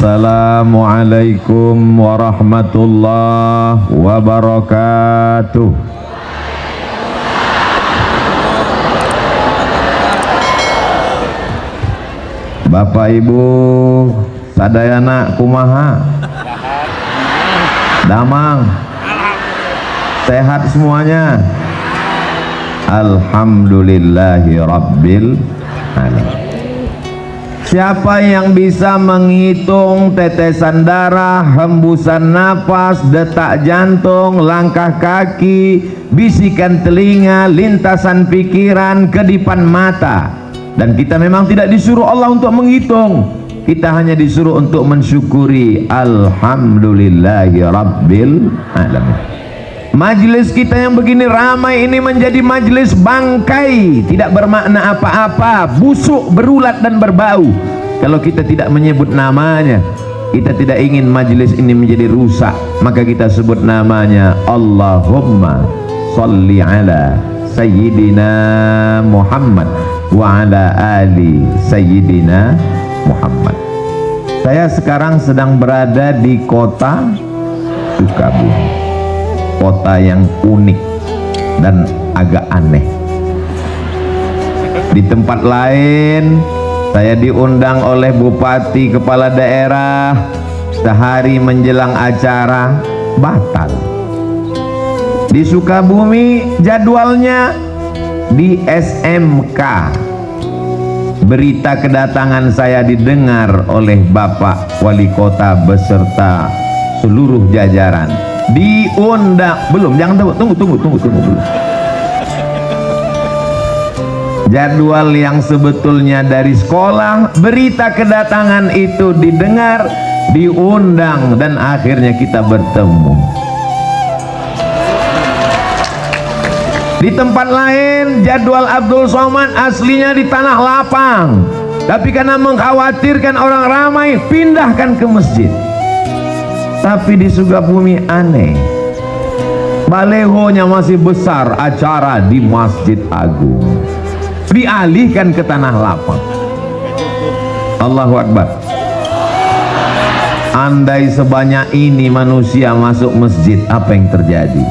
Assalamualaikum warahmatullahi wabarakatuh. Bapak Ibu sadayana kumaha? Damang sehat semuanya? Alhamdulillahi rabbil alamin. Siapa yang bisa menghitung tetesan darah, hembusan napas, detak jantung, langkah kaki, bisikan telinga, lintasan pikiran, kedipan mata? Dan kita memang tidak disuruh Allah untuk menghitung, kita hanya disuruh untuk mensyukuri. Alhamdulillahi rabbil alamin. Majelis kita yang begini ramai ini menjadi majelis bangkai, tidak bermakna apa-apa, busuk, berulat dan berbau. Kalau kita tidak menyebut namanya, kita tidak ingin majelis ini menjadi rusak, maka kita sebut namanya. Allahumma salli ala Sayyidina Muhammad wa ala ali Sayyidina Muhammad. Saya sekarang sedang berada di kota Sukabumi, kota yang unik dan agak aneh. Di tempat lain saya diundang oleh bupati, kepala daerah, sehari menjelang acara batal. Di Sukabumi jadwalnya di SMK. Berita kedatangan saya didengar oleh Bapak Wali Kota beserta seluruh jajaran. Diundang belum? Jangan tunggu belum. Jadwal yang sebetulnya dari sekolah, berita kedatangan itu didengar, diundang, dan akhirnya kita bertemu. Di tempat lain jadwal Abdul Somad aslinya di Tanah Lapang, tapi karena mengkhawatirkan orang ramai pindahkan ke masjid. Tapi di Sukabumi aneh, balehonya masih besar, acara di Masjid Agung, dialihkan ke Tanah Lapang. Allahu Akbar. Andai sebanyak ini manusia masuk masjid, apa yang terjadi?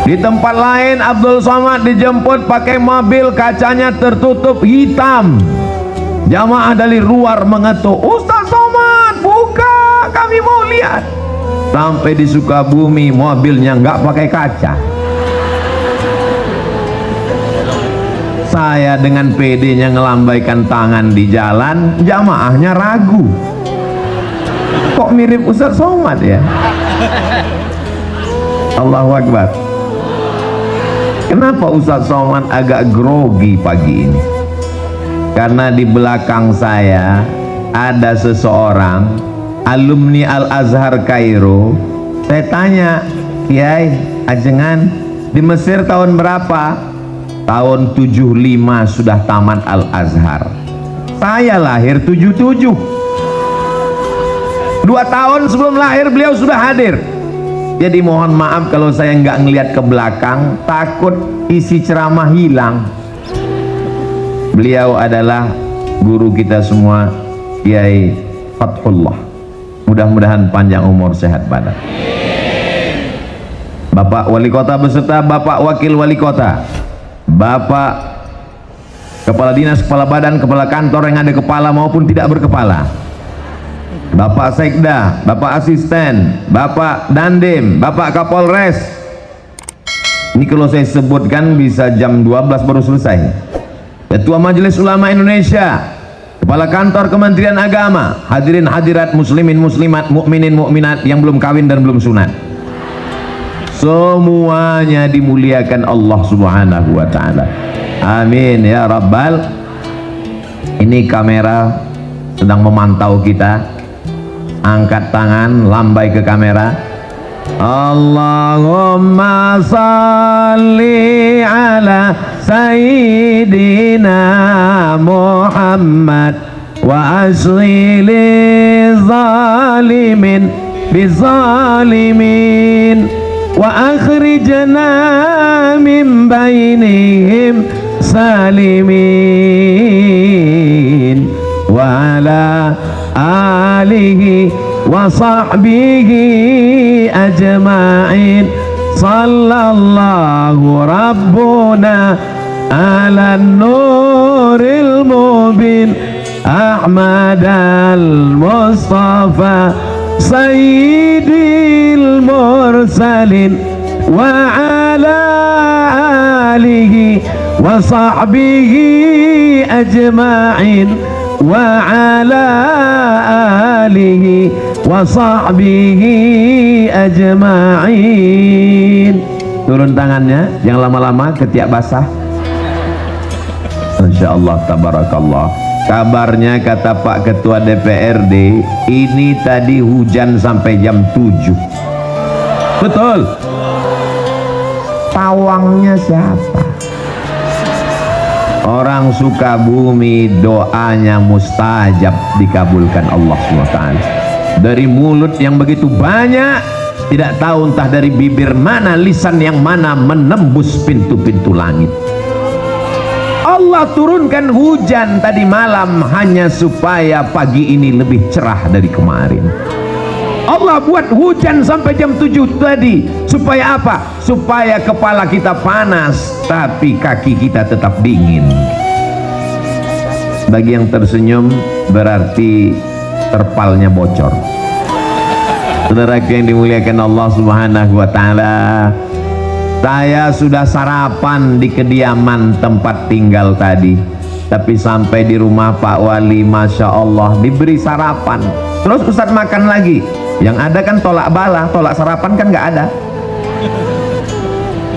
Di tempat lain Abdul Somad dijemput pakai mobil, kacanya tertutup hitam. Jamaah dari luar mengetuk, Ustaz Somad buka, kami mau lihat. Sampai di Sukabumi mobilnya nggak pakai kaca. Saya dengan PD-nya ngelambaikan tangan di jalan, jamaahnya ragu. Kok mirip Ustaz Somad ya? Allahu Akbar. Kenapa Ustaz Somad agak grogi pagi ini? Karena di belakang saya ada seseorang alumni Al-Azhar Kairo. Saya tanya, Kiai Ajengan di Mesir tahun berapa? Tahun 75 sudah tamat Al-Azhar. Saya lahir 77. 2 tahun sebelum lahir beliau sudah hadir. Jadi mohon maaf kalau saya nggak ngelihat ke belakang, takut isi ceramah hilang. Beliau adalah guru kita semua, Kiai Fathullah. Mudah-mudahan panjang umur, sehat badan. Bapak Wali Kota beserta Bapak Wakil Wali Kota, Bapak Kepala Dinas, Kepala Badan, Kepala Kantor yang ada kepala maupun tidak berkepala, Bapak Sekda, Bapak Asisten, Bapak Dandim, Bapak Kapolres. Ini kalau saya sebutkan bisa jam 12 baru selesai. Ketua Majelis Ulama Indonesia, Kepala Kantor Kementerian Agama, hadirin hadirat, muslimin muslimat, mukminin mukminat yang belum kawin dan belum sunat, semuanya dimuliakan Allah Subhanahu wa ta'ala. Amin ya Rabbal. Ini kamera sedang memantau kita. Angkat tangan, lambai ke kamera. Allahumma salli ala Sayyidina Muhammad wa asli zalimin bizalimin wa akhrijna min bainihim salimin wa ala alihi wa sahbihi ajma'in. Sallallahu rabbuna ala nuril mubin Ahmad al-Mustafa sayyidil mursalin wa ala alihi wa sahbihi ajma'in wa ala alihi wa sahbihi ajma'in. Turun tangannya, jangan lama-lama ketiak basah. Insyaallah tabarakallah. Kabarnya kata Pak Ketua DPRD, ini tadi hujan sampai jam 7. Betul. Tawangnya siapa? Orang Sukabumi, doanya mustajab, dikabulkan Allah SWT. Dari mulut yang begitu banyak, tidak tahu entah dari bibir mana, lisan yang mana menembus pintu-pintu langit. Allah turunkan hujan tadi malam hanya supaya pagi ini lebih cerah dari kemarin. Allah buat hujan sampai jam 7 tadi supaya apa? Supaya kepala kita panas tapi kaki kita tetap dingin. Bagi yang tersenyum berarti terpalnya bocor. Saudara yang dimuliakan Allah Subhanahu wa taala, saya sudah sarapan di kediaman tempat tinggal tadi, tapi sampai di rumah Pak Wali, Masya Allah, diberi sarapan. Terus Ustadz makan lagi. Yang ada kan tolak bala, tolak sarapan kan nggak ada.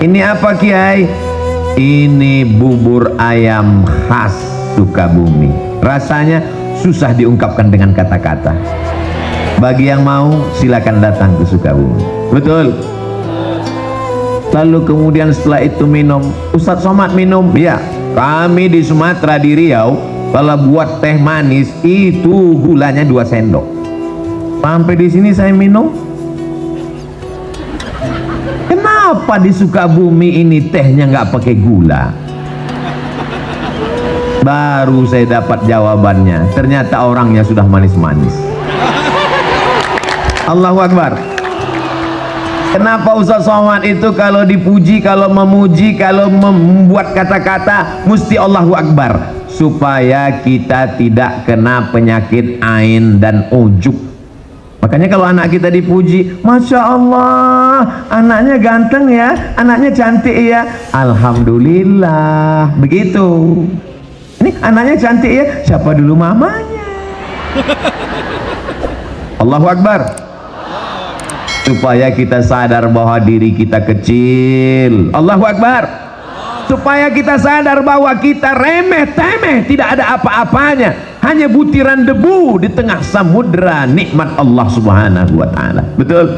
Ini apa Kiai? Ini bubur ayam khas Sukabumi. Rasanya susah diungkapkan dengan kata-kata. Bagi yang mau silakan datang ke Sukabumi. Betul. Lalu kemudian setelah itu minum, Ustadz Somad minum. Ya, kami di Sumatera, di Riau, kalau buat teh manis itu gulanya 2 sendok. Sampai di sini saya minum. Kenapa di Sukabumi ini tehnya nggak pakai gula? Baru saya dapat jawabannya. Ternyata orangnya sudah manis-manis. Allahu Akbar. Kenapa Ustaz Somad itu kalau dipuji, kalau memuji, kalau membuat kata-kata mesti Allahu Akbar, supaya kita tidak kena penyakit ain dan ujuk. Makanya kalau anak kita dipuji, Masya Allah, anaknya ganteng ya, anaknya cantik ya, Alhamdulillah. Begitu. Ini anaknya cantik ya, siapa dulu mamanya? Allahu Akbar. Supaya kita sadar bahwa diri kita kecil. Allahu Akbar. Supaya kita sadar bahwa kita remeh-temeh, tidak ada apa-apanya, hanya butiran debu di tengah samudra nikmat Allah Subhanahu wa taala. Betul?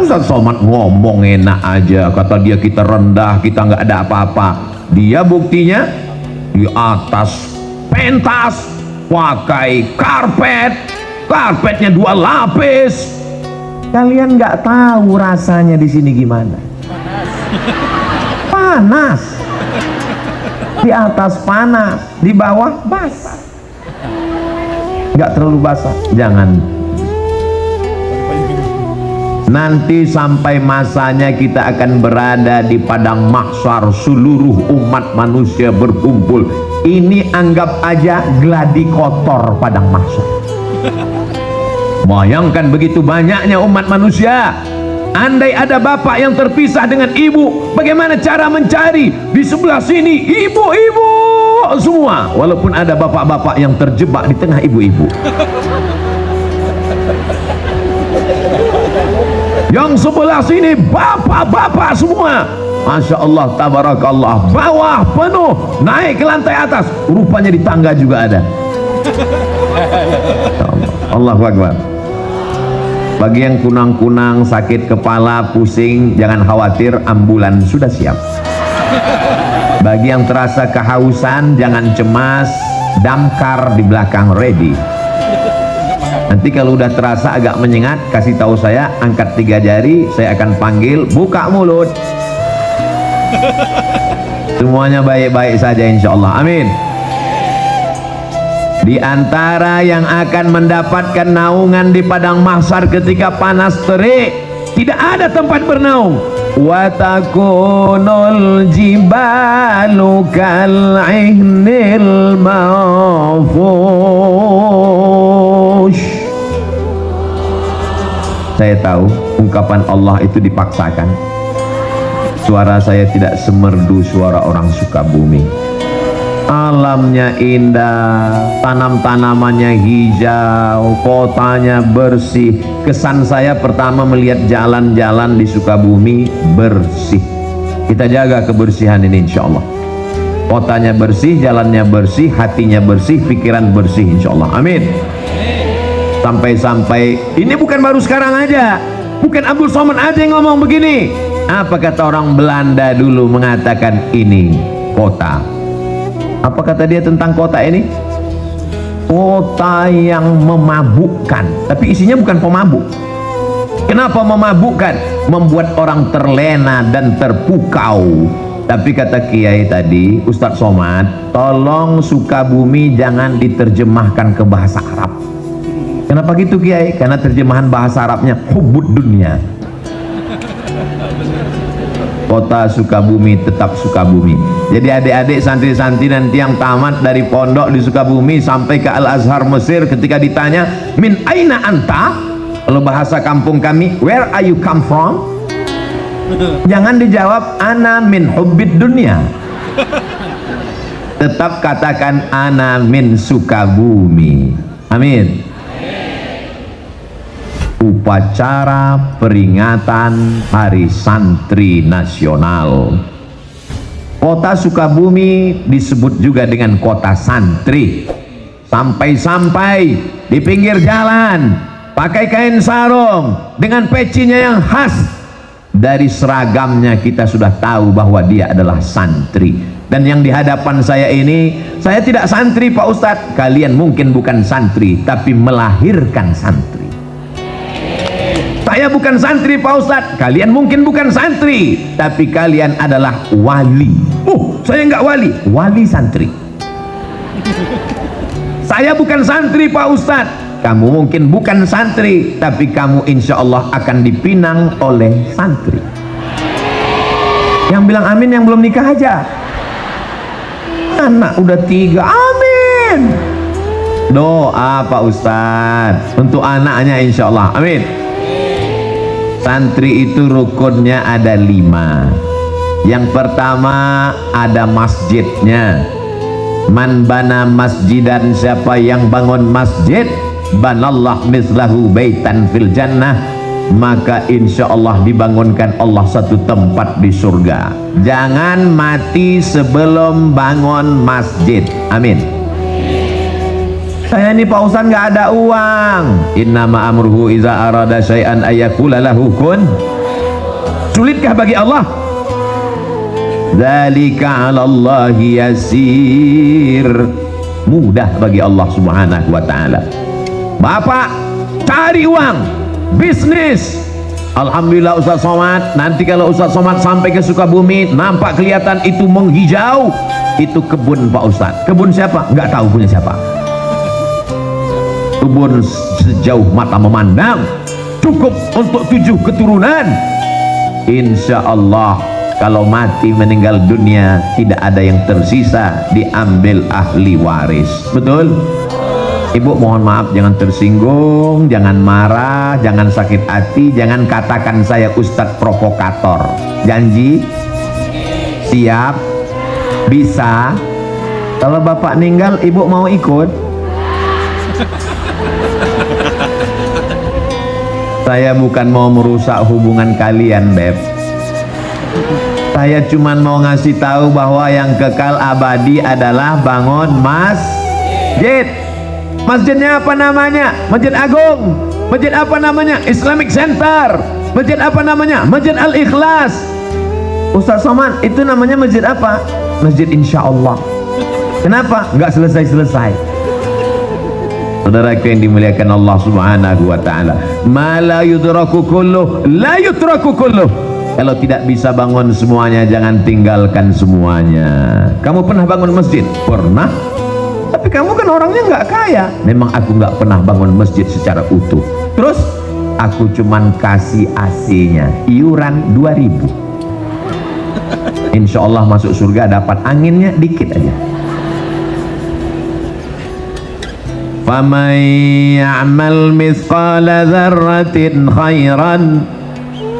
Ustaz Somad ngomong enak aja, kata dia kita rendah, kita nggak ada apa-apa. Dia buktinya di atas pentas pakai karpetnya 2 lapis. Kalian nggak tahu rasanya di sini gimana? Panas. Di atas panas, di bawah basah. Nggak terlalu basah, jangan. Nanti sampai masanya kita akan berada di padang mahsyar, seluruh umat manusia berkumpul. Ini anggap aja gladi kotor padang mahsyar. Bayangkan begitu banyaknya umat manusia. Andai ada bapak yang terpisah dengan ibu, bagaimana cara mencari? Di sebelah sini ibu-ibu semua, walaupun ada bapak-bapak yang terjebak di tengah ibu-ibu. Yang sebelah sini bapak-bapak semua, Masya Allah, tabarakallah, bawah penuh, naik ke lantai atas, rupanya di tangga juga ada. Allahu Akbar. Bagi yang kunang-kunang, sakit kepala, pusing, jangan khawatir, ambulan sudah siap. Bagi yang terasa kehausan, jangan cemas, damkar di belakang ready. Nanti kalau udah terasa agak menyengat, kasih tahu saya, angkat 3 jari, saya akan panggil, buka mulut. Semuanya baik-baik saja insya Allah, amin. Di antara yang akan mendapatkan naungan di padang mahsyar ketika panas terik, tidak ada tempat bernaung. Wa takunul jibalu kal'ihnil manfush. Saya tahu ungkapan Allah itu dipaksakan. Suara saya tidak semerdu suara orang Sukabumi. Alamnya indah, tanam-tanamannya hijau, kotanya bersih. Kesan saya pertama melihat jalan-jalan di Sukabumi bersih. Kita jaga kebersihan ini insya Allah. Kotanya bersih, jalannya bersih, hatinya bersih, pikiran bersih insya Allah. Amin. Sampai-sampai ini bukan baru sekarang aja, bukan Abdul Somad aja yang ngomong begini. Apa kata orang Belanda dulu mengatakan ini kota? Apa kata dia tentang kota ini? Kota yang memabukkan, tapi isinya bukan pemabuk. Kenapa memabukkan? Membuat orang terlena dan terpukau. Tapi kata Kiai tadi, Ustadz Somad, tolong Sukabumi jangan diterjemahkan ke bahasa Arab. Kenapa gitu Kiai? Karena terjemahan bahasa Arabnya hubbud dunia. Kota Sukabumi tetap Sukabumi. Jadi adik-adik santri-santri nanti yang tamat dari pondok di Sukabumi sampai ke Al-Azhar Mesir, ketika ditanya min aina anta, kalau bahasa kampung kami, where are you come from, jangan dijawab ana min hubbid dunia, tetap katakan ana min Sukabumi. Amin. Upacara peringatan Hari Santri Nasional. Kota Sukabumi disebut juga dengan kota santri. Sampai-sampai di pinggir jalan pakai kain sarung dengan pecinya yang khas. Dari seragamnya kita sudah tahu bahwa dia adalah santri. Dan yang di hadapan saya ini, saya tidak santri Pak Ustadz. Kalian mungkin bukan santri, tapi melahirkan santri. Saya bukan santri Pak Ustadz, kalian mungkin bukan santri, tapi kalian adalah wali. Saya nggak wali, wali santri. Saya bukan santri Pak Ustadz, kamu mungkin bukan santri, tapi kamu insya Allah akan dipinang oleh santri. Yang bilang amin yang belum nikah aja. Anak udah 3, amin. Doa Pak Ustadz untuk anaknya insya Allah, amin. Santri itu rukunnya ada 5. Yang pertama ada masjidnya. Man bana masjidan, siapa yang bangun masjid, banallah mislahu baitan fil jannah, maka insya Allah dibangunkan Allah satu tempat di surga. Jangan mati sebelum bangun masjid. Amin. Saya ini Pak Ustadz nggak ada uang. Innama amruhu iza arada syai'an ayyakula lahu kun. Sulitkah bagi Allah? Dzalika 'alallahi yasir. Mudah bagi Allah Subhanahu wa taala. Bapak cari uang, bisnis. Alhamdulillah Ustadz Somad, nanti kalau Ustadz Somad sampai ke Sukabumi nampak kelihatan itu menghijau, itu kebun Pak Ustadz. Kebun siapa? Nggak tahu punya siapa. Kebun sejauh mata memandang, cukup untuk 7 keturunan. Insya Allah kalau mati meninggal dunia tidak ada yang tersisa, diambil ahli waris. Betul? Ibu mohon maaf, jangan tersinggung, jangan marah, jangan sakit hati, jangan katakan saya Ustadz provokator. Janji? Siap? Bisa? Kalau bapak meninggal ibu mau ikut? Saya bukan mau merusak hubungan kalian, Beb. Saya cuma mau ngasih tahu bahwa yang kekal abadi adalah bangun masjid. Masjidnya apa namanya? Masjid Agung. Masjid apa namanya? Islamic Center. Masjid apa namanya? Masjid Al-Ikhlas. Ustadz Somad, itu namanya masjid apa? Masjid Insya Allah. Kenapa? Nggak selesai-selesai. Saudaraku yang dimuliakan Allah Subhanahu wa taala, ma la yudraku kulluh la yutraku kulluh. Kalau tidak bisa bangun semuanya, jangan tinggalkan semuanya. Kamu pernah bangun masjid? Pernah. Tapi kamu kan orangnya nggak kaya. Memang aku nggak pernah bangun masjid secara utuh. Terus aku cuman kasih AC-nya, iuran 2.000. Insya Allah masuk surga dapat anginnya dikit aja. Faman ya'mal mithqala dzarratin khairan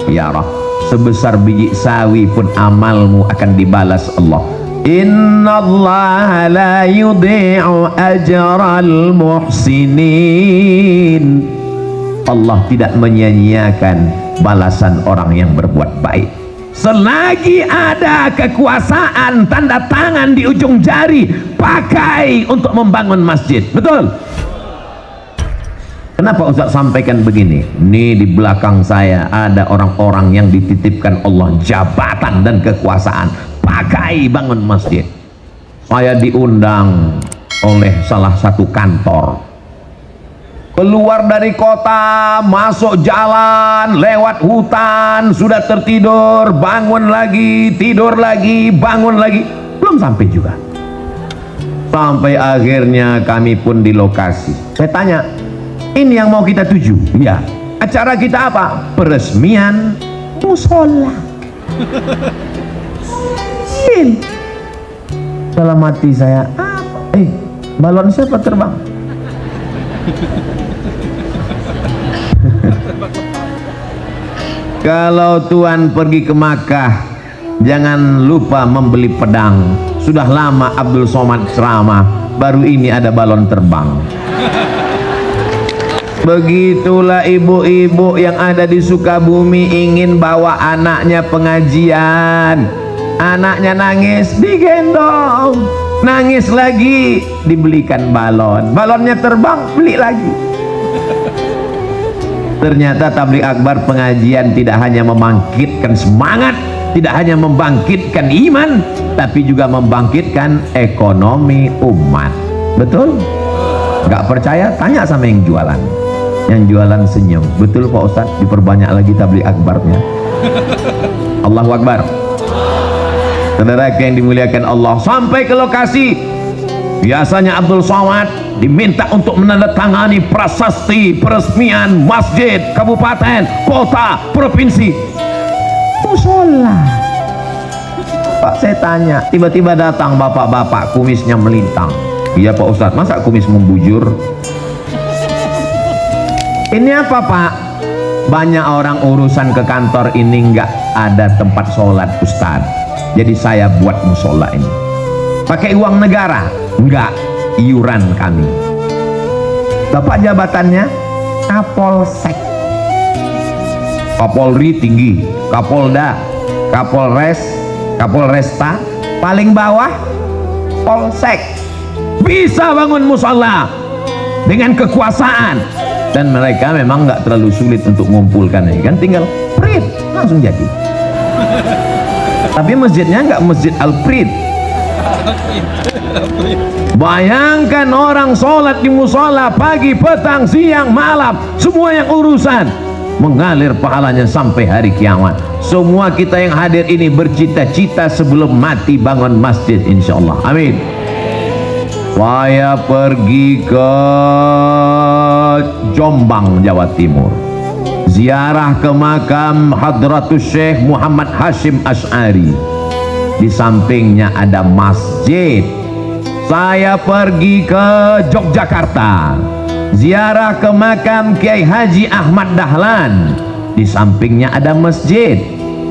yarah. Sebesar biji sawi pun amalmu akan dibalas Allah. Innallaha la yudhi'u ajral muhsinin. Allah tidak menyia-nyiakan balasan orang yang berbuat baik. Selagi ada kekuasaan, tanda tangan di ujung jari, pakai untuk membangun masjid. Betul? Kenapa Ustaz sampaikan begini? Ini di belakang saya ada orang-orang yang dititipkan Allah jabatan dan kekuasaan, pakai bangun masjid. Saya diundang oleh salah satu kantor, keluar dari kota, masuk jalan, lewat hutan, sudah tertidur, bangun lagi, tidur lagi, bangun lagi, belum sampai juga. Sampai akhirnya kami pun di lokasi. Saya tanya, ini yang mau kita tuju? Ya. Acara kita apa? Peresmian musola. Dalam hati saya, apa? Balon siapa terbang? Kalau Tuhan pergi ke Makkah, jangan lupa membeli pedang. Sudah lama Abdul Somad ceramah, baru ini ada balon terbang. Begitulah ibu-ibu yang ada di Sukabumi ingin bawa anaknya pengajian. Anaknya nangis, digendong. Nangis lagi, dibelikan balon. Balonnya terbang, beli lagi. Ternyata tabligh akbar pengajian tidak hanya membangkitkan semangat, tidak hanya membangkitkan iman, tapi juga membangkitkan ekonomi umat. Betul? Gak percaya? Tanya sama yang jualan. Yang jualan senyum. Betul Pak Ustaz, diperbanyak lagi tabligh akbarnya. Allahu Akbar. Saudara yang dimuliakan Allah, sampai ke lokasi, biasanya Abdul Somad diminta untuk menandatangani prasasti peresmian masjid, kabupaten, kota, provinsi, musola. Pak, saya tanya, tiba-tiba datang bapak-bapak kumisnya melintang. Iya Pak Ustaz, masa kumis membujur? Ini apa Pak? Banyak orang urusan ke kantor ini nggak ada tempat sholat Ustaz, jadi saya buat musola ini. Pakai uang negara? Enggak, iuran kami. Bapak jabatannya Kapolsek. Kapolri tinggi, Kapolda, Kapolres, Kapolresta, paling bawah Polsek. Bisa bangun musola dengan kekuasaan. Dan mereka memang nggak terlalu sulit untuk mengumpulkan, kan tinggal print langsung jadi. Tapi masjidnya nggak masjid Al-Prid. Bayangkan orang sholat di musola pagi, petang, siang, malam, semua yang urusan mengalir pahalanya sampai hari kiamat. Semua kita yang hadir ini bercita-cita sebelum mati bangun masjid, insya Allah. Amin. Saya pergi ke Jombang, Jawa Timur, ziarah ke makam Hadratus Syekh Muhammad Hashim Asy'ari. Di sampingnya ada masjid. Saya pergi ke Yogyakarta, ziarah ke makam Kiai Haji Ahmad Dahlan. Di sampingnya ada masjid.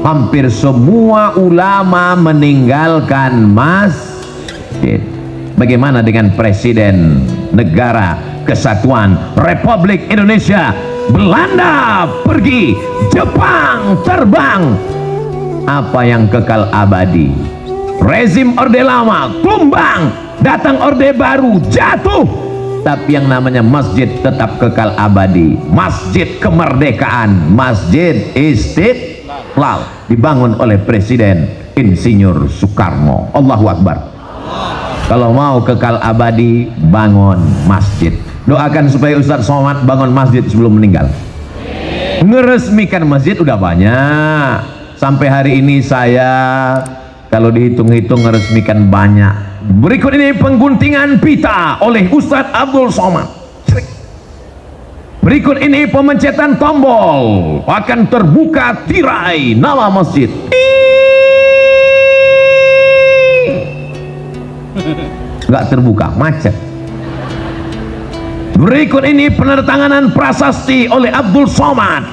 Hampir semua ulama meninggalkan masjid. Bagaimana dengan Presiden Negara Kesatuan Republik Indonesia? Belanda pergi, Jepang terbang. Apa yang kekal abadi? Rezim Orde Lama tumbang, datang Orde Baru jatuh, tapi yang namanya masjid tetap kekal abadi. Masjid Kemerdekaan, Masjid Istiqlal, dibangun oleh Presiden Insinyur Soekarno. Allahu Akbar. Kalau mau kekal abadi, bangun masjid. Doakan supaya Ustadz Somad bangun masjid sebelum meninggal. Ngeresmikan masjid udah banyak. Sampai hari ini saya kalau dihitung-hitung ngeresmikan banyak. Berikut ini pengguntingan pita oleh Ustadz Abdul Somad. Berikut ini pemencetan tombol, akan terbuka tirai nama masjid. Nggak terbuka, macet. Berikut ini penandatanganan prasasti oleh Abdul Somad.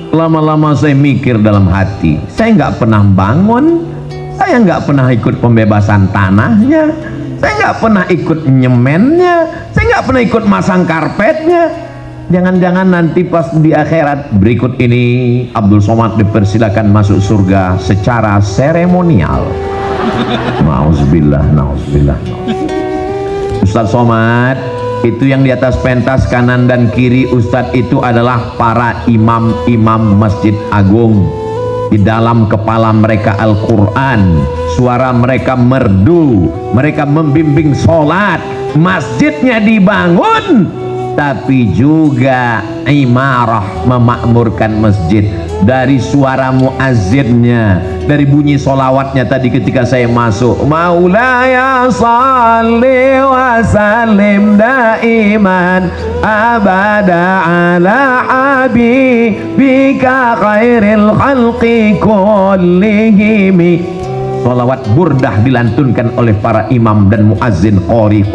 Lama-lama saya mikir dalam hati, saya nggak pernah bangun, saya nggak pernah ikut pembebasan tanahnya, saya nggak pernah ikut nyemennya, saya nggak pernah ikut masang karpetnya. Jangan-jangan nanti pas di akhirat berikut ini Abdul Somad dipersilakan masuk surga secara seremonial. Nauzubillah, nauzubillah. Ustadz Somad, itu yang di atas pentas kanan dan kiri Ustadz itu adalah para imam-imam Masjid Agung. Di dalam kepala mereka Al-Quran, suara mereka merdu, mereka membimbing sholat, masjidnya dibangun, tapi juga imarah memakmurkan masjid. Dari suara muazzinnya, dari bunyi solawatnya tadi ketika saya masuk, Maulaya salli wa sallim daiman abada ala habibika khairil khalqi kullihimi. Solawat burdah dilantunkan oleh para imam dan muazzin, qori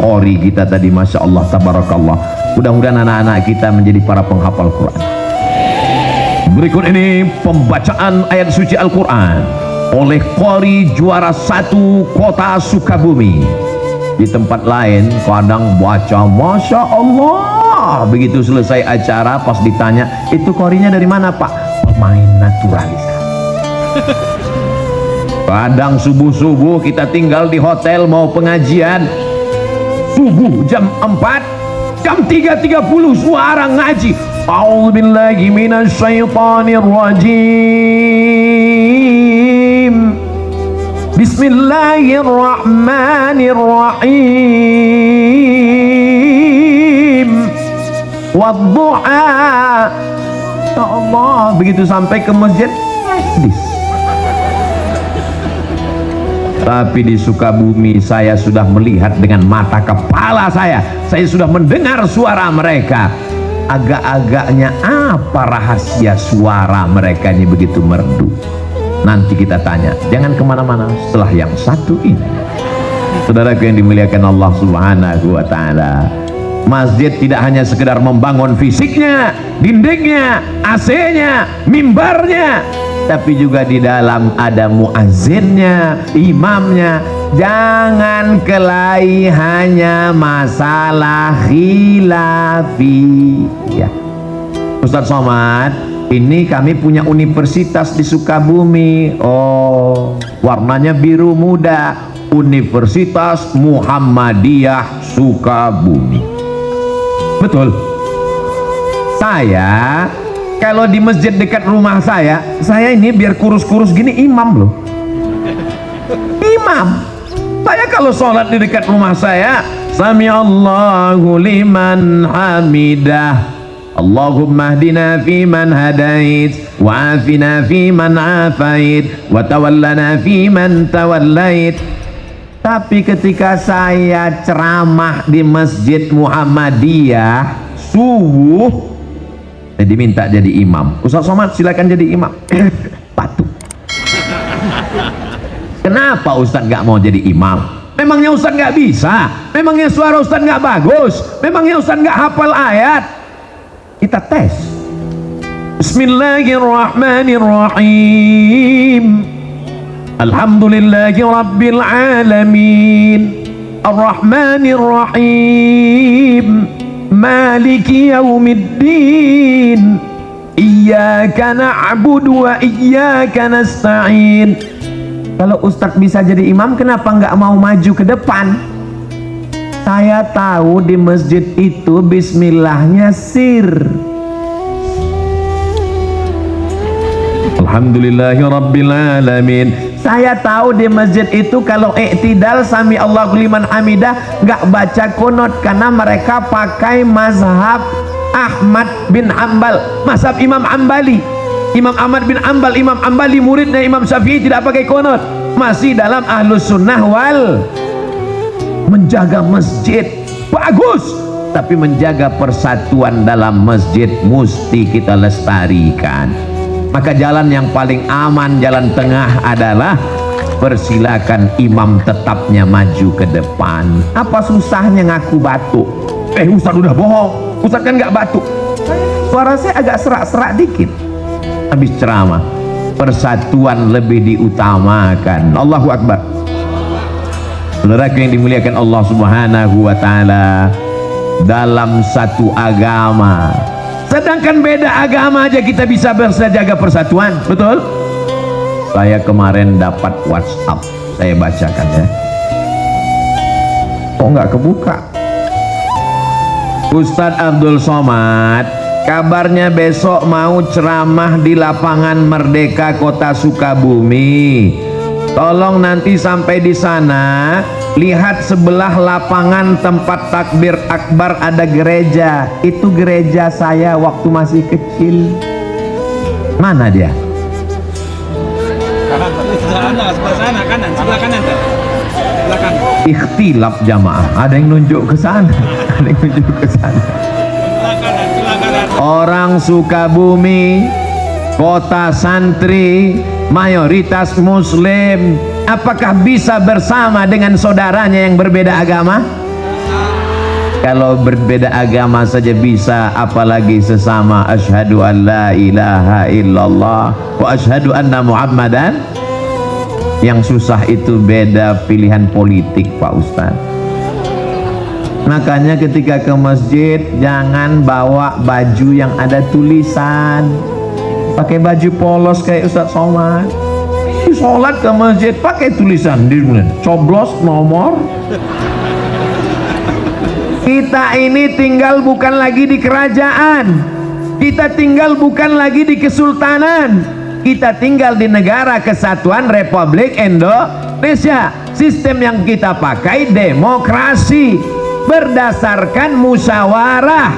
kita tadi, masya Allah, tabarakallah. Mudah-mudahan anak-anak kita menjadi para penghafal Quran. Berikut ini pembacaan ayat suci Al-Quran oleh qori juara 1 kota Sukabumi. Di tempat lain kadang baca masya Allah, begitu selesai acara pas ditanya, itu qorinya dari mana Pak? Pemain naturalis. Kadang subuh-subuh kita tinggal di hotel mau pengajian, subuh jam 4, jam 3.30 suara ngaji. A'udzubillahi minasyaitonir rajim. Bismillahirrahmanirrahim. Wadduha. Ya Allah, begitu sampai ke masjid hadis. Tapi di Sukabumi saya sudah melihat dengan mata kepala saya sudah mendengar suara mereka. Agak-agaknya apa rahasia suara mereka ini begitu merdu? Nanti kita tanya, jangan kemana-mana setelah yang satu ini. Saudaraku yang dimuliakan Allah Subhanahu wa ta'ala, masjid tidak hanya sekedar membangun fisiknya, dindingnya, AC-nya, mimbarnya, tapi juga di dalam ada muazzinnya, imamnya. Jangan kelahi hanya masalah khilafi ya. Ustadz Somad, ini kami punya universitas di Sukabumi. Oh, warnanya biru muda, Universitas Muhammadiyah Sukabumi. Betul. Saya kalau di masjid dekat rumah saya ini biar kurus-kurus gini imam loh. Imam. Saya kalau sholat di dekat rumah saya, Sami Allahu liman hamidah, Allahumma hdina fiman hadait, wa afina fiman afait, wa tawallana fiman tawallait. Tapi ketika saya ceramah di Masjid Muhammadiyah subuh, saya diminta jadi imam. Ustaz Somad silakan jadi imam. Patuh. Kenapa Ustaz nggak mau jadi imam? Memangnya Ustaz nggak bisa? Memangnya suara Ustaz nggak bagus? Memangnya Ustaz nggak hafal ayat? Kita tes. Bismillahirrahmanirrahim. Alhamdulillahi rabbil alamin, Ar-Rahmanir-Rahim, Maliki yaumiddin, Iyyaka na'budu wa iyyaka nasta'in. Kalau Ustadz bisa jadi imam, kenapa nggak mau maju ke depan? Saya tahu di masjid itu bismillahnya sir. Alhamdulillahi rabbil alamin. Saya tahu di masjid itu kalau i'tidal sami Allahu liman hamidah nggak baca kunut, karena mereka pakai mazhab Ahmad bin Hanbal, mazhab Imam Ambali. Imam Ahmad bin Hanbal, Imam Ambali muridnya Imam Syafi'i, tidak pakai kunut, masih dalam ahlus sunnah wal. menjaga masjid bagus, tapi menjaga persatuan dalam masjid mesti kita lestarikan. Maka jalan yang paling aman, jalan tengah adalah persilakan imam tetapnya maju ke depan. Apa susahnya ngaku batuk? Ustaz udah bohong, Ustaz kan nggak batuk. Suara saya agak serak-serak dikit habis ceramah. Persatuan lebih diutamakan. Allahu Akbar. Saudaraku yang dimuliakan Allah Subhanahu wa Ta'ala, dalam satu agama, sedangkan beda agama aja kita bisa jaga persatuan, betul? Saya kemarin dapat WhatsApp, saya bacakan ya. Kok nggak kebuka? Ustadz Abdul Somad, kabarnya besok mau ceramah di lapangan Merdeka Kota Sukabumi. Tolong nanti sampai di sana, lihat sebelah lapangan tempat takbir akbar ada gereja. Itu gereja saya waktu masih kecil. Mana dia? Sebelah sana, kanan, sebelah kanan. Belakang. Ikhtilaf jamaah. Ada yang nunjuk ke sana, ada yang nunjuk ke sana. Sebelah kanan. Orang Sukabumi, kota santri, mayoritas muslim, apakah bisa bersama dengan saudaranya yang berbeda agama? Kalau berbeda agama saja bisa, apalagi sesama asyhadu an la ilaha illallah wa asyhadu anna muhammadan. Yang susah itu beda pilihan politik, Pak Ustaz. Makanya ketika ke masjid jangan bawa baju yang ada tulisan. Pakai baju polos kayak Ustaz Somad. Sholat ke masjid pakai tulisan di coblos nomor. Kita ini tinggal bukan lagi di kerajaan, kita tinggal bukan lagi di kesultanan, kita tinggal di negara kesatuan Republik Indonesia. Sistem yang kita pakai demokrasi berdasarkan musyawarah,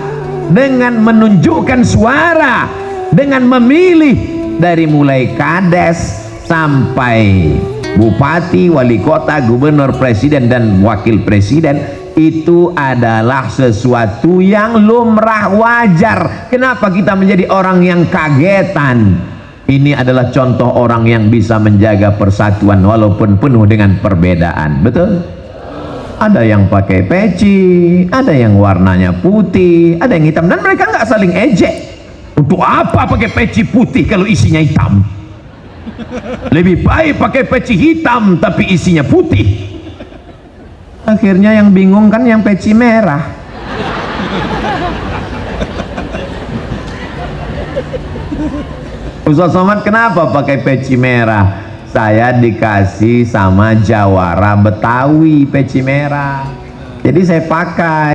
dengan menunjukkan suara, dengan memilih dari mulai kades sampai bupati, wali kota, gubernur, presiden, dan wakil presiden. Itu adalah sesuatu yang lumrah, wajar. Kenapa kita menjadi orang yang kagetan? Ini adalah contoh orang yang bisa menjaga persatuan walaupun penuh dengan perbedaan. Betul? Ada yang pakai peci, ada yang warnanya putih, ada yang hitam, dan mereka nggak saling ejek. Untuk apa pakai peci putih kalau isinya hitam? Lebih baik pakai peci hitam tapi isinya putih. Akhirnya yang bingung kan yang peci merah. Ustaz Somad kenapa pakai peci merah? Saya dikasih sama jawara Betawi peci merah, jadi saya pakai.